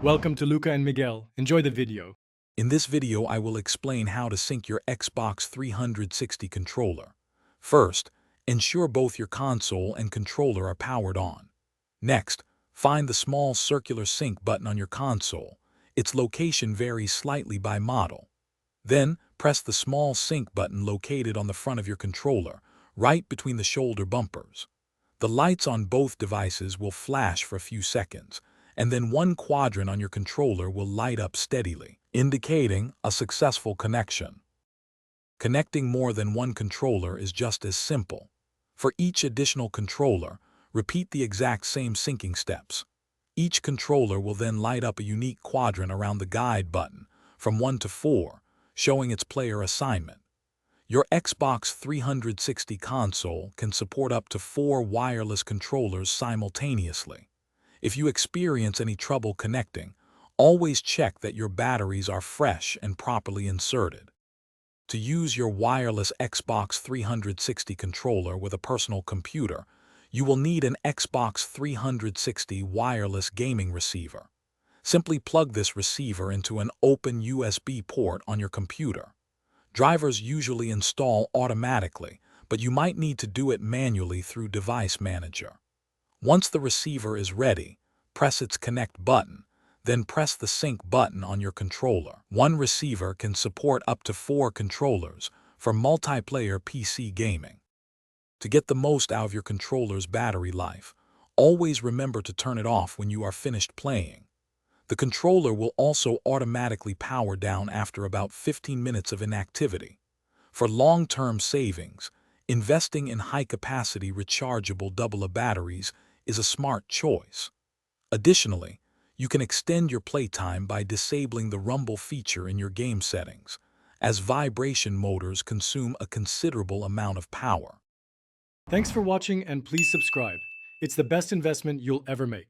Welcome to Luca and Miguel. Enjoy the video. In this video, I will explain how to sync your Xbox 360 controller. First, ensure both your console and controller are powered on. Next, find the small circular sync button on your console. Its location varies slightly by model. Then, press the small sync button located on the front of your controller, right between the shoulder bumpers. The lights on both devices will flash for a few seconds, and then one quadrant on your controller will light up steadily, indicating a successful connection. Connecting more than one controller is just as simple. For each additional controller, repeat the exact same syncing steps. Each controller will then light up a unique quadrant around the guide button, from 1 to 4, showing its player assignment. Your Xbox 360 console can support up to 4 wireless controllers simultaneously. If you experience any trouble connecting, always check that your batteries are fresh and properly inserted. To use your wireless Xbox 360 controller with a personal computer, you will need an Xbox 360 wireless gaming receiver. Simply plug this receiver into an open USB port on your computer. Drivers usually install automatically, but you might need to do it manually through Device Manager. Once the receiver is ready, press its Connect button, then press the Sync button on your controller. One receiver can support up to 4 controllers for multiplayer PC gaming. To get the most out of your controller's battery life, always remember to turn it off when you are finished playing. The controller will also automatically power down after about 15 minutes of inactivity. For long-term savings, investing in high-capacity rechargeable double-A batteries is a smart choice. Additionally, you can extend your playtime by disabling the rumble feature in your game settings, as vibration motors consume a considerable amount of power. Thanks for watching and please subscribe. It's the best investment you'll ever make.